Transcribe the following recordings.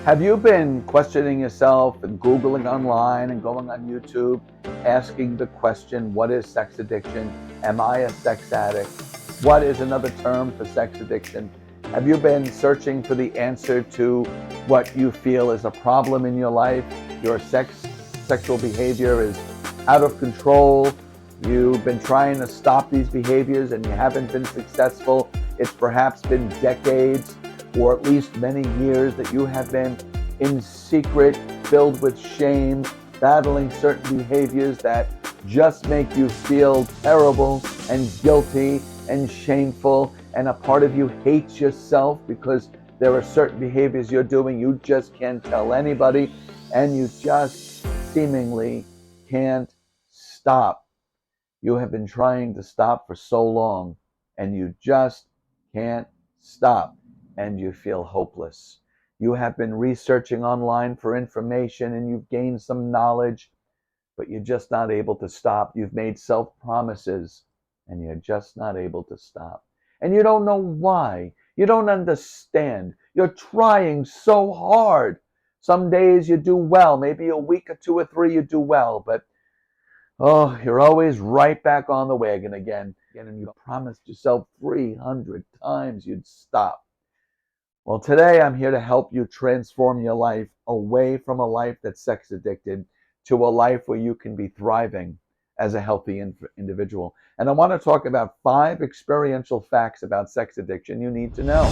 Have you been questioning yourself and Googling online and going on YouTube, asking the question, what is sex addiction? Am I a sex addict? What is another term for sex addiction? Have you been searching for the answer to what you feel is a problem in your life? Your sexual behavior is out of control. You've been trying to stop these behaviors and you haven't been successful. It's perhaps been decades or at least many years that you have been in secret, filled with shame, battling certain behaviors that just make you feel terrible and guilty and shameful, and a part of you hates yourself because there are certain behaviors you're doing you just can't tell anybody, and you just seemingly can't stop. You have been trying to stop for so long, and you just can't stop, and you feel hopeless. You have been researching online for information, and you've gained some knowledge, but you're just not able to stop. You've made self-promises, and you're just not able to stop. And you don't know why. You don't understand. You're trying so hard. Some days you do well. Maybe a week or two or three you do well, but oh, you're always right back on the wagon again. And you promised yourself 300 times you'd stop. Well, today I'm here to help you transform your life away from a life that's sex addicted to a life where you can be thriving as a healthy individual. And I want to talk about 5 experiential facts about sex addiction you need to know.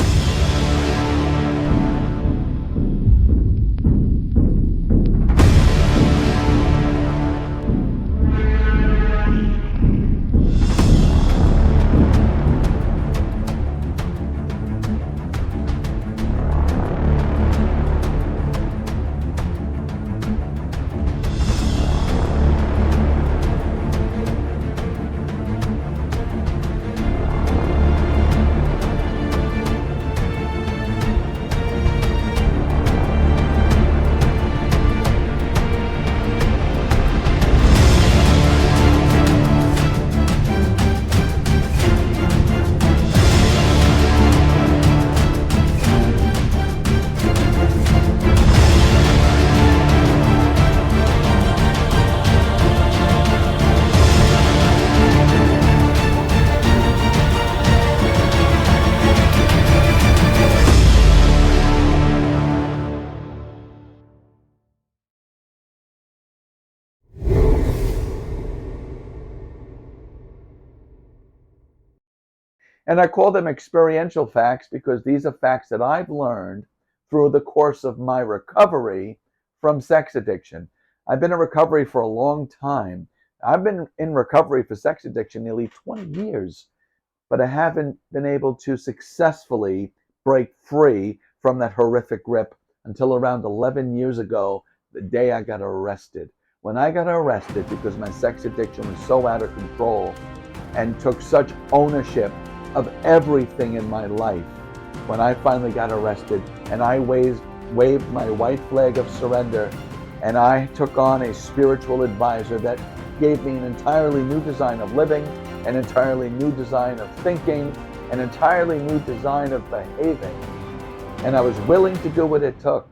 And I call them experiential facts because these are facts that I've learned through the course of my recovery from sex addiction. I've been in recovery for a long time. I've been in recovery for sex addiction nearly 20 years, but I haven't been able to successfully break free from that horrific grip until around 11 years ago, the day I got arrested. When I got arrested because my sex addiction was so out of control and took such ownership of everything in my life, when I finally got arrested and I waved my white flag of surrender and I took on a spiritual advisor that gave me an entirely new design of living, an entirely new design of thinking, an entirely new design of behaving, and I was willing to do what it took,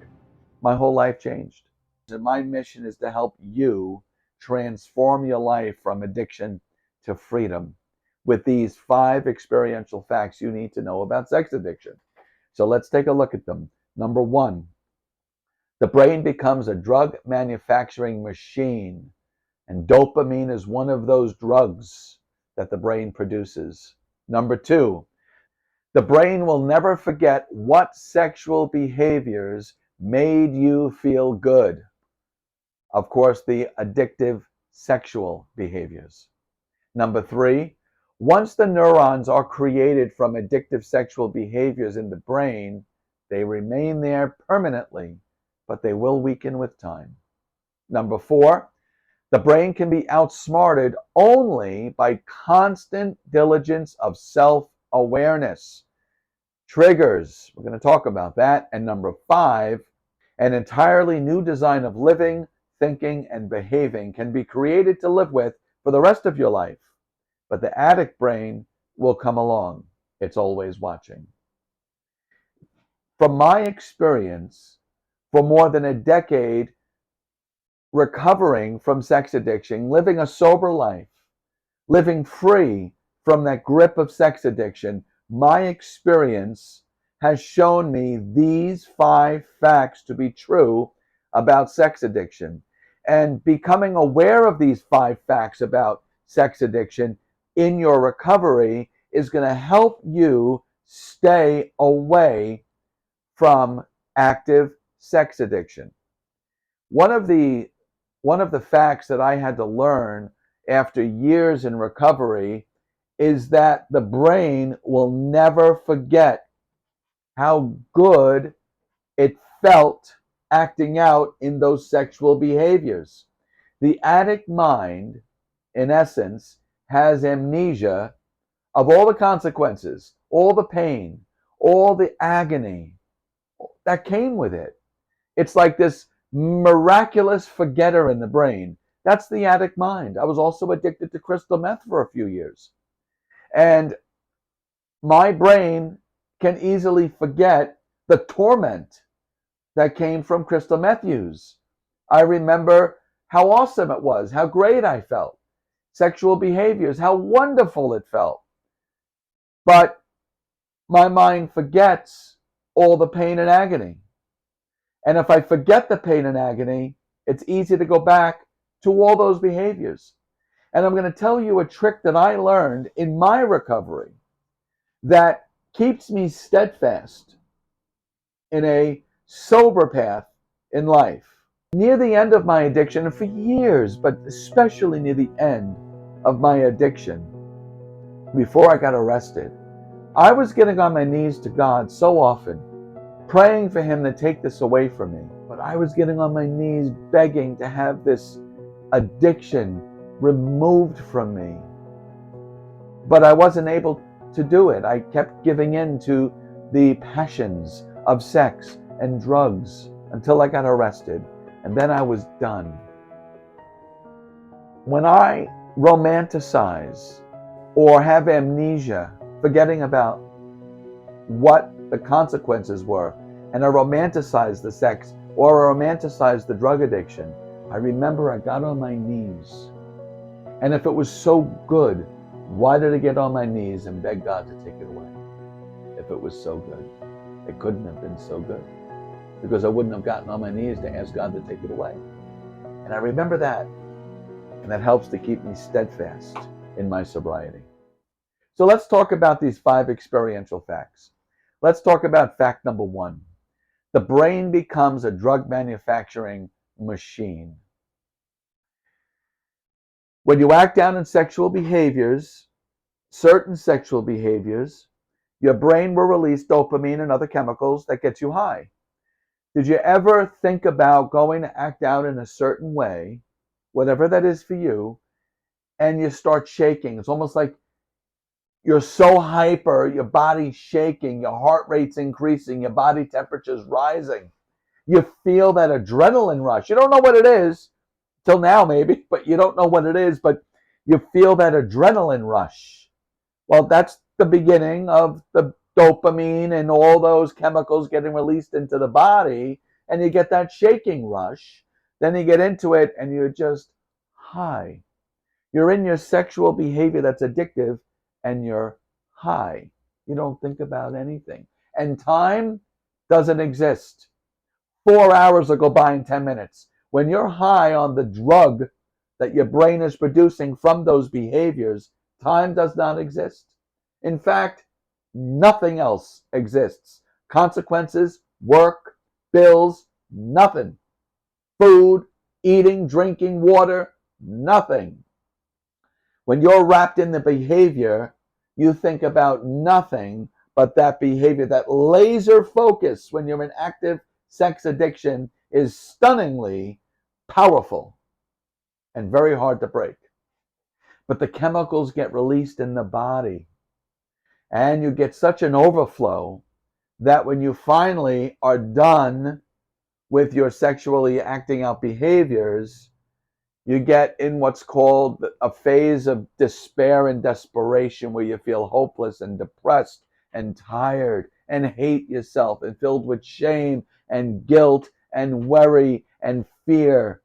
my whole life changed. And my mission is to help you transform your life from addiction to freedom with these 5 experiential facts you need to know about sex addiction. So let's take a look at them. Number 1, the brain becomes a drug manufacturing machine, and dopamine is one of those drugs that the brain produces. Number 2, the brain will never forget what sexual behaviors made you feel good. Of course, the addictive sexual behaviors. Number 3, once the neurons are created from addictive sexual behaviors in the brain, they remain there permanently, but they will weaken with time. Number 4, the brain can be outsmarted only by constant diligence of self-awareness. Triggers, we're going to talk about that. And number 5, an entirely new design of living, thinking, and behaving can be created to live with for the rest of your life. But the addict brain will come along. It's always watching. From my experience, for more than a decade recovering from sex addiction, living a sober life, living free from that grip of sex addiction, my experience has shown me these 5 facts to be true about sex addiction. And becoming aware of these 5 facts about sex addiction in your recovery is going to help you stay away from active sex addiction. One of the facts that I had to learn after years in recovery is that the brain will never forget how good it felt acting out in those sexual behaviors. The addict mind, in essence, has amnesia of all the consequences, all the pain, all the agony that came with it. It's like this miraculous forgetter in the brain. That's the addict mind. I was also addicted to crystal meth for a few years. And my brain can easily forget the torment that came from crystal meth use. I remember how awesome it was, how great I felt, sexual behaviors, how wonderful it felt. But my mind forgets all the pain and agony. And if I forget the pain and agony, it's easy to go back to all those behaviors. And I'm going to tell you a trick that I learned in my recovery that keeps me steadfast in a sober path in life. Near the end of my addiction, and for years, but especially near the end of my addiction, before I got arrested, I was getting on my knees to God so often, praying for Him to take this away from me. But I was getting on my knees begging to have this addiction removed from me. But I wasn't able to do it. I kept giving in to the passions of sex and drugs until I got arrested. And then I was done. When I romanticize or have amnesia, forgetting about what the consequences were, and I romanticize the sex or I romanticize the drug addiction, I remember I got on my knees. And if it was so good, why did I get on my knees and beg God to take it away? If it was so good. It couldn't have been so good, because I wouldn't have gotten on my knees to ask God to take it away. And I remember that, and that helps to keep me steadfast in my sobriety. So let's talk about these 5 experiential facts. Let's talk about fact number 1. The brain becomes a drug manufacturing machine. When you act out in sexual behaviors, certain sexual behaviors, your brain will release dopamine and other chemicals that gets you high. Did you ever think about going to act out in a certain way, whatever that is for you, and you start shaking? It's almost like you're so hyper, your body's shaking, your heart rate's increasing, your body temperature's rising. You feel that adrenaline rush. You don't know what it is, till now maybe, but you don't know what it is, but you feel that adrenaline rush. Well, that's the beginning of the dopamine and all those chemicals getting released into the body, and you get that shaking rush. Then you get into it and you're just high. You're in your sexual behavior that's addictive and you're high. You don't think about anything. And time doesn't exist. 4 hours will go by in 10 minutes. When you're high on the drug that your brain is producing from those behaviors, time does not exist. In fact, nothing else exists. Consequences, work, bills, nothing. Food, eating, drinking, water, nothing. When you're wrapped in the behavior, you think about nothing but that behavior. That laser focus when you're in active sex addiction is stunningly powerful and very hard to break. But the chemicals get released in the body, and you get such an overflow that when you finally are done with your sexually acting out behaviors, you get in what's called a phase of despair and desperation, where you feel hopeless and depressed and tired and hate yourself and filled with shame and guilt and worry and fear.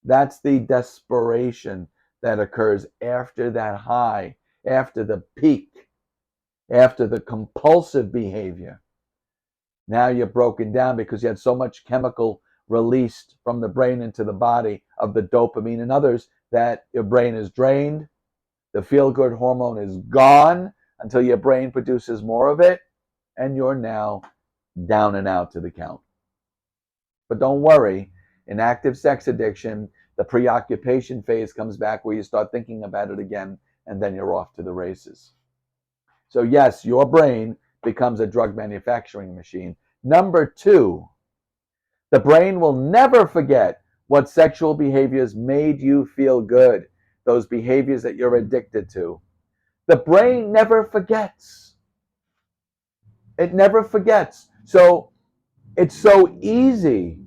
That's the desperation that occurs after that high, after the peak, after the compulsive behavior. Now you're broken down because you had so much chemical released from the brain into the body of the dopamine and others that your brain is drained. The feel-good hormone is gone until your brain produces more of it, and you're now down and out to the count. But don't worry, in active sex addiction, the preoccupation phase comes back where you start thinking about it again, and then you're off to the races. So yes, your brain becomes a drug manufacturing machine. Number 2, the brain will never forget what sexual behaviors made you feel good, those behaviors that you're addicted to. The brain never forgets. It never forgets. So it's so easy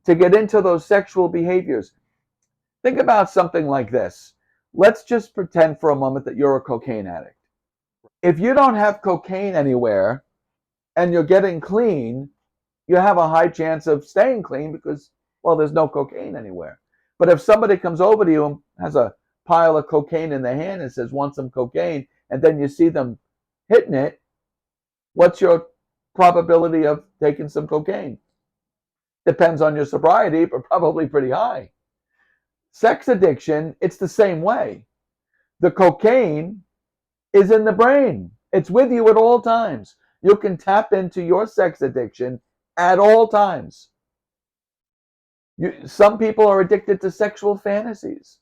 to get into those sexual behaviors. Think about something like this. Let's just pretend for a moment that you're a cocaine addict. If you don't have cocaine anywhere and you're getting clean, you have a high chance of staying clean because, well, there's no cocaine anywhere. But if somebody comes over to you and has a pile of cocaine in their hand and says, want some cocaine, and then you see them hitting it, what's your probability of taking some cocaine? Depends on your sobriety, but probably pretty high. Sex addiction, it's the same way. The cocaine is in the brain. It's with you at all times. You can tap into your sex addiction at all times. Some people are addicted to sexual fantasies.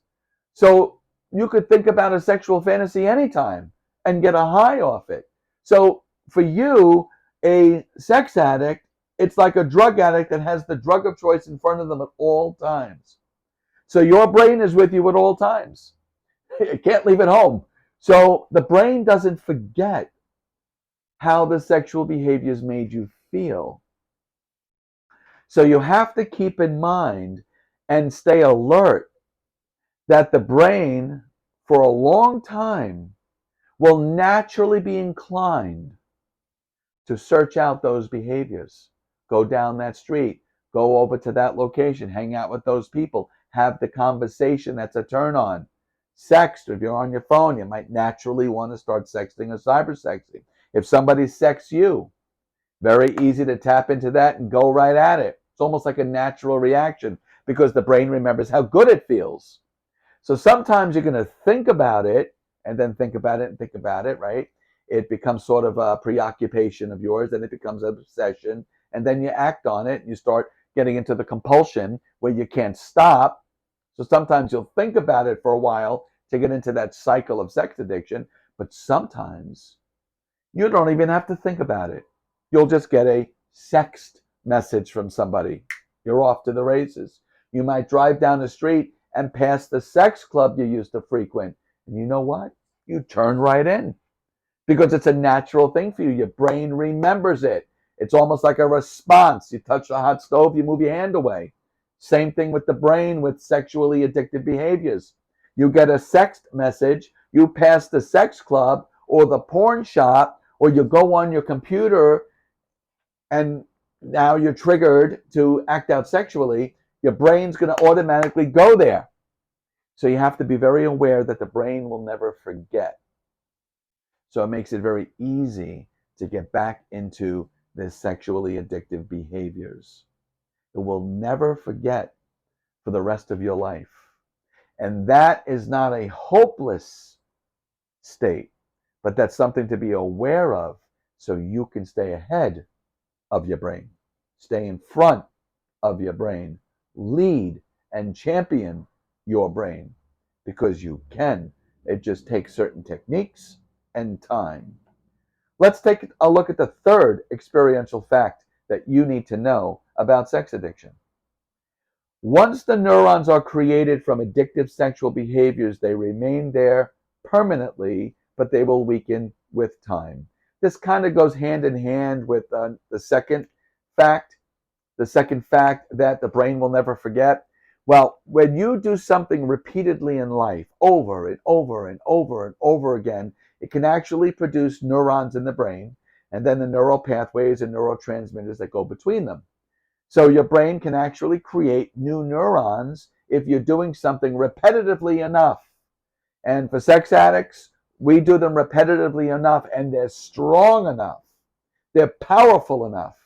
So you could think about a sexual fantasy anytime and get a high off it. So for you, a sex addict, it's like a drug addict that has the drug of choice in front of them at all times. So your brain is with you at all times. You can't leave it home. So the brain doesn't forget how the sexual behaviors made you feel. So you have to keep in mind and stay alert that the brain, for a long time, will naturally be inclined to search out those behaviors. Go down that street, go over to that location, hang out with those people, have the conversation that's a turn on. Sext, if you're on your phone, you might naturally want to start sexting or cyber sexting. If somebody sexts you, very easy to tap into that and go right at it. It's almost like a natural reaction because the brain remembers how good it feels. So sometimes you're going to think about it and then think about it and think about it, right? It becomes sort of a preoccupation of yours, and it becomes an obsession, and then you act on it and you start getting into the compulsion where you can't stop. So sometimes you'll think about it for a while to get into that cycle of sex addiction, but sometimes you don't even have to think about it. You'll just get a sext message from somebody. You're off to the races. You might drive down the street and pass the sex club you used to frequent. And you know what? You turn right in because it's a natural thing for you. Your brain remembers it. It's almost like a response. You touch the hot stove, you move your hand away. Same thing with the brain with sexually addictive behaviors. You get a sext message, you pass the sex club or the porn shop, or you go on your computer and now you're triggered to act out sexually. Your brain's going to automatically go there. So you have to be very aware that the brain will never forget. So it makes it very easy to get back into the sexually addictive behaviors. It will never forget for the rest of your life. And that is not a hopeless state, but that's something to be aware of so you can stay ahead of your brain, stay in front of your brain, lead and champion your brain because you can. It just takes certain techniques and time. Let's take a look at the third experiential fact that you need to know about sex addiction. Once the neurons are created from addictive sexual behaviors, they remain there permanently, but they will weaken with time. This kind of goes hand in hand with the second fact that the brain will never forget. Well, when you do something repeatedly in life, over and over and over and over again, it can actually produce neurons in the brain and then the neural pathways and neurotransmitters that go between them. So your brain can actually create new neurons if you're doing something repetitively enough. And for sex addicts, we do them repetitively enough, and they're strong enough. They're powerful enough.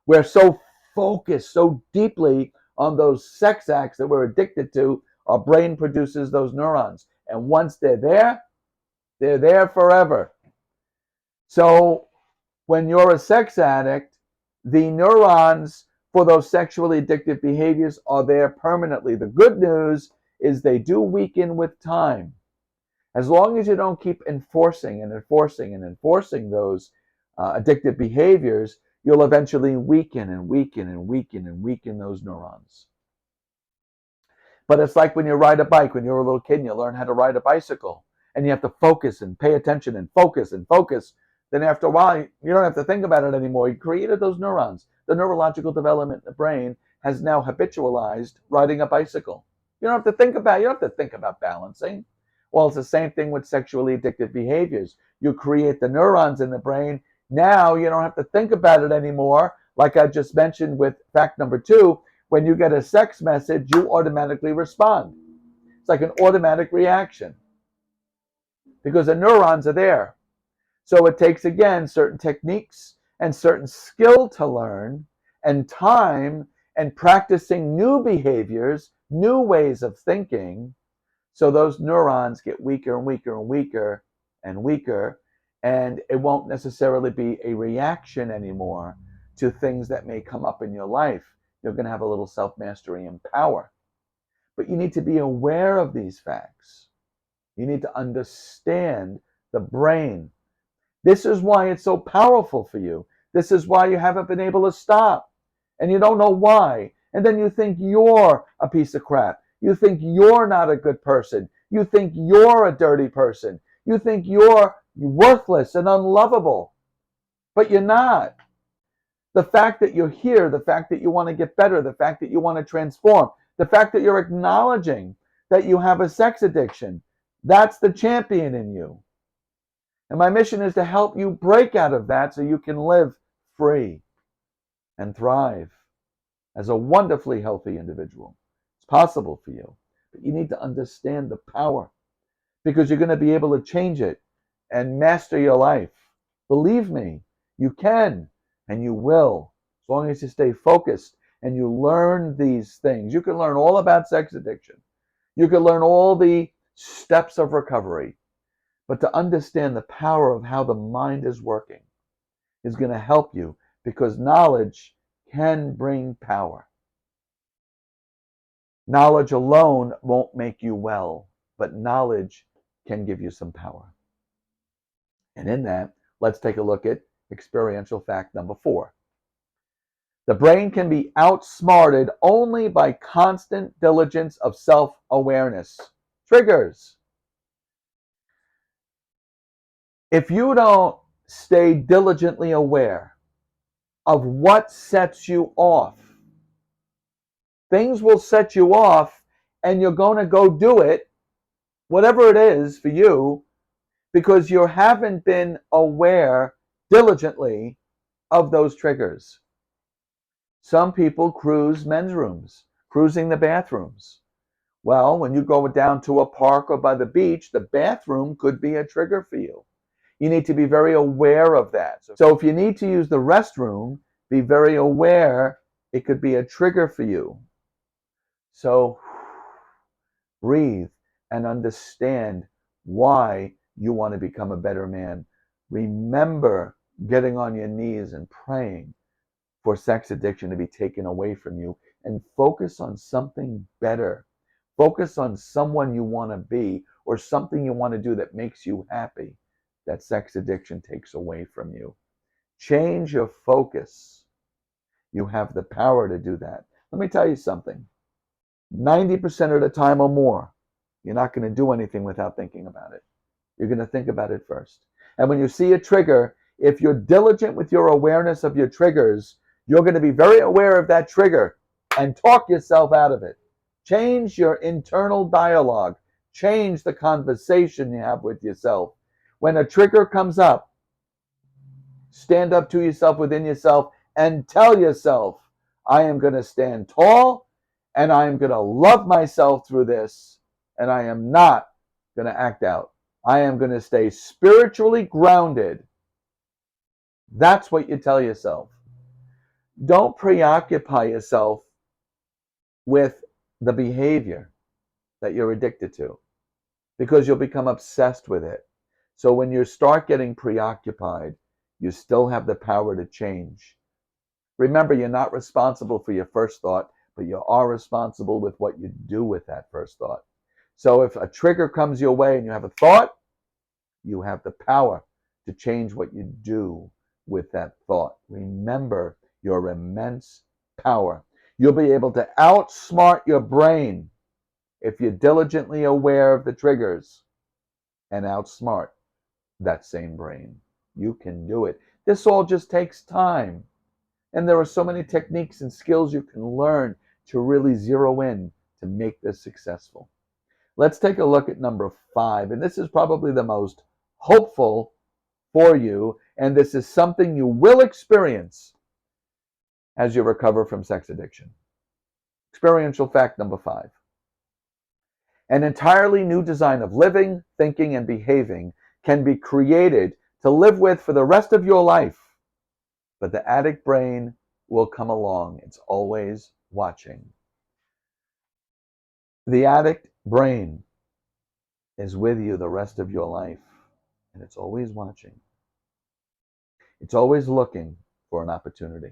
We're so focused so deeply on those sex acts that we're addicted to, our brain produces those neurons. And once they're there forever. So when you're a sex addict, the neurons for those sexually addictive behaviors are there permanently. The good news is they do weaken with time. As long as you don't keep enforcing and enforcing and enforcing those addictive behaviors, you'll eventually weaken and weaken and weaken and weaken those neurons. But it's like when you ride a bike. When you're a little kid and you learn how to ride a bicycle, and you have to focus and pay attention and focus and focus. Then after a while, you don't have to think about it anymore. You created those neurons. The neurological development in the brain has now habitualized riding a bicycle. You don't have to think about balancing. Well, it's the same thing with sexually addictive behaviors. You create the neurons in the brain. Now you don't have to think about it anymore. Like I just mentioned with fact number 2, when you get a sex message, you automatically respond. It's like an automatic reaction because the neurons are there. So it takes, again, certain techniques and certain skill to learn, and time, and practicing new behaviors, new ways of thinking. So those neurons get weaker and weaker and weaker and weaker, and it won't necessarily be a reaction anymore to things that may come up in your life. You're going to have a little self-mastery and power. But you need to be aware of these facts. You need to understand the brain. This is why it's so powerful for you. This is why you haven't been able to stop. And you don't know why. And then you think you're a piece of crap. You think you're not a good person. You think you're a dirty person. You think you're worthless and unlovable. But you're not. The fact that you're here, the fact that you want to get better, the fact that you want to transform, the fact that you're acknowledging that you have a sex addiction, that's the champion in you. And my mission is to help you break out of that so you can live free and thrive as a wonderfully healthy individual. It's possible for you, but you need to understand the power, because you're going to be able to change it and master your life. Believe me, you can and you will, as long as you stay focused and you learn these things. You can learn all about sex addiction. You can learn all the steps of recovery. But to understand the power of how the mind is working is going to help you, because knowledge can bring power. Knowledge alone won't make you well, but knowledge can give you some power. And in that, let's take a look at experiential fact number 4. The brain can be outsmarted only by constant diligence of self-awareness. Triggers. If you don't stay diligently aware of what sets you off, things will set you off and you're going to go do it, whatever it is for you, because you haven't been aware diligently of those triggers. Some people cruise men's rooms, cruising the bathrooms. Well, when you go down to a park or by the beach, the bathroom could be a trigger for you. You need to be very aware of that. So if you need to use the restroom, be very aware it could be a trigger for you. So breathe and understand why you want to become a better man. Remember getting on your knees and praying for sex addiction to be taken away from you, and focus on something better. Focus on someone you want to be or something you want to do that makes you happy, that sex addiction takes away from you. Change your focus. You have the power to do that. Let me tell you something. 90% of the time or more, you're not going to do anything without thinking about it. You're going to think about it first. And when you see a trigger, if you're diligent with your awareness of your triggers, you're going to be very aware of that trigger and talk yourself out of it. Change your internal dialogue. Change the conversation you have with yourself. When a trigger comes up, stand up to yourself within yourself and tell yourself, I am going to stand tall, and I am going to love myself through this, and I am not going to act out. I am going to stay spiritually grounded. That's what you tell yourself. Don't preoccupy yourself with the behavior that you're addicted to, because you'll become obsessed with it. So when you start getting preoccupied, you still have the power to change. Remember, you're not responsible for your first thought, but you are responsible with what you do with that first thought. So if a trigger comes your way and you have a thought, you have the power to change what you do with that thought. Remember your immense power. You'll be able to outsmart your brain if you're diligently aware of the triggers and outsmart that same brain. You can do it. This all just takes time. And there are so many techniques and skills you can learn to really zero in to make this successful. Let's take a look at number 5. And this is probably the most hopeful for you. And this is something you will experience as you recover from sex addiction. Experiential fact number 5. An entirely new design of living, thinking, and behaving can be created to live with for the rest of your life. But the addict brain will come along. It's always watching. The addict brain is with you the rest of your life, and it's always watching. It's always looking for an opportunity.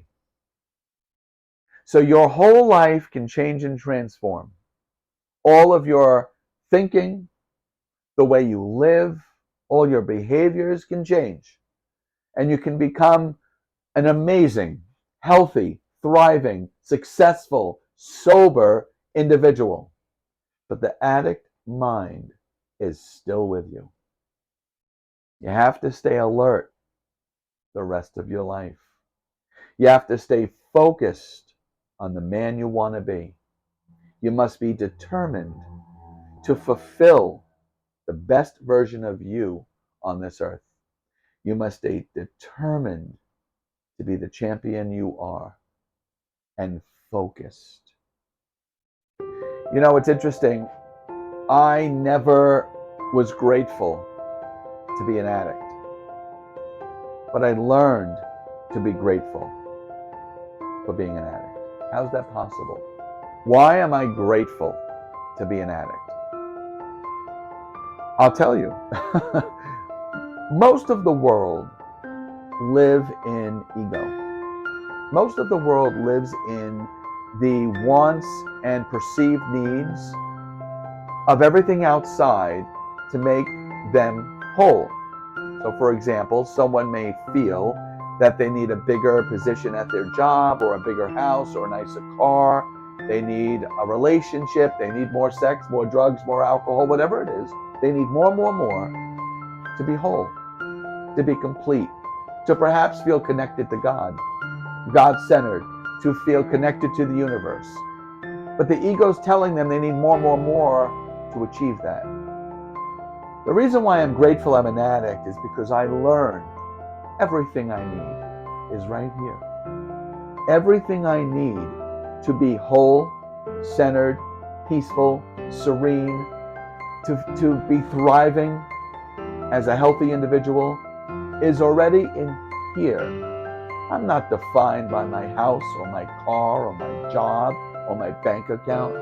So your whole life can change and transform. All of your thinking, the way you live, all your behaviors can change. And you can become an amazing, healthy, thriving, successful, sober individual. But the addict mind is still with you. You have to stay alert the rest of your life. You have to stay focused on the man you want to be. You must be determined to fulfill the best version of you on this earth. You must stay determined to be the champion you are and focused. You know, it's interesting. I never was grateful to be an addict, but I learned to be grateful for being an addict. How's that possible? Why am I grateful to be an addict? I'll tell you. Most of the world live in ego. Most of the world lives in the wants and perceived needs of everything outside to make them whole. So for example, someone may feel that they need a bigger position at their job, or a bigger house, or a nicer car. They need a relationship. They need more sex, more drugs, more alcohol, whatever it is. They need more to be whole, to be complete, to perhaps feel connected to God, God-centered, to feel connected to the universe. But the ego's telling them they need more to achieve that. The reason why I'm grateful I'm an addict is because I learned everything I need is right here. Everything I need to be whole, centered, peaceful, serene, to be thriving as a healthy individual is already in here. I'm not defined by my house or my car or my job or my bank account.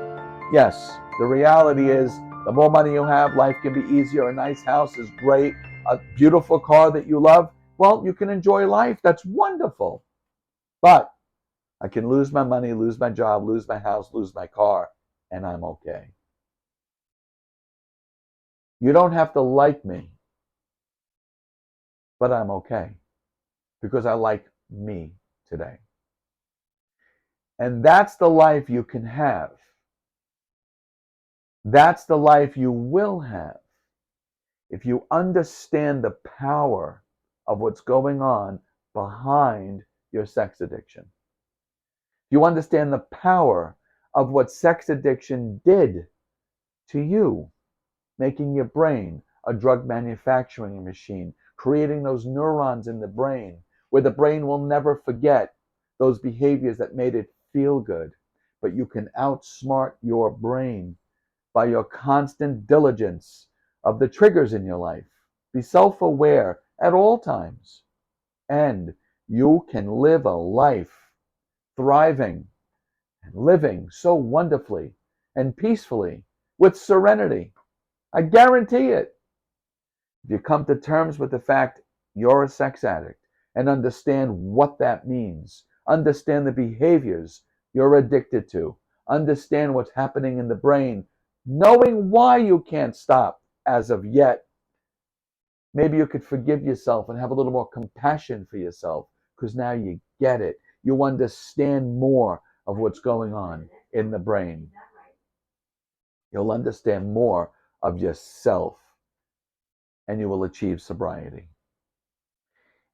Yes, the reality is the more money you have, life can be easier. A nice house is great. A beautiful car that you love, well, you can enjoy life. That's wonderful. But I can lose my money, lose my job, lose my house, lose my car, and I'm okay. You don't have to like me, but I'm okay because I like me today. And that's the life you can have. That's the life you will have if you understand the power of what's going on behind your sex addiction. If you understand the power of what sex addiction did to you, making your brain a drug manufacturing machine, creating those neurons in the brain where the brain will never forget those behaviors that made it feel good, but you can outsmart your brain by your constant diligence of the triggers in your life. Be self-aware at all times, and you can live a life thriving and living so wonderfully and peacefully with serenity. I guarantee it. If you come to terms with the fact you're a sex addict and understand what that means, understand the behaviors you're addicted to, understand what's happening in the brain, knowing why you can't stop as of yet, maybe you could forgive yourself and have a little more compassion for yourself because now you get it. You understand more of what's going on in the brain. You'll understand more of yourself, and you will achieve sobriety.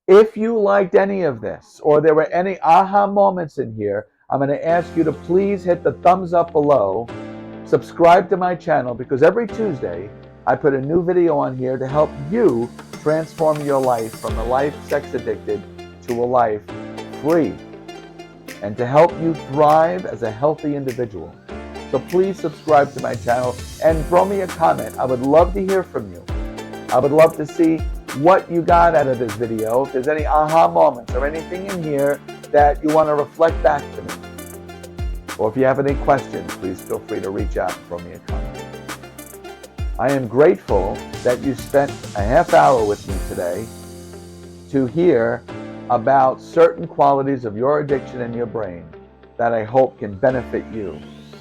If you liked any of this, or there were any aha moments in here, I'm going to ask you to please hit the thumbs up below, subscribe to my channel, because every Tuesday I put a new video on here to help you transform your life from a life sex addicted to a life free, and to help you thrive as a healthy individual. So please subscribe to my channel and throw me a comment. I would love to hear from you. I would love to see what you got out of this video. If there's any aha moments or anything in here that you want to reflect back to me. Or if you have any questions, please feel free to reach out and throw me a comment. I am grateful that you spent a half hour with me today to hear about certain qualities of your addiction and your brain that I hope can benefit you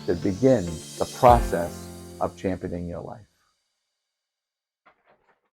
to begin the process of championing your life.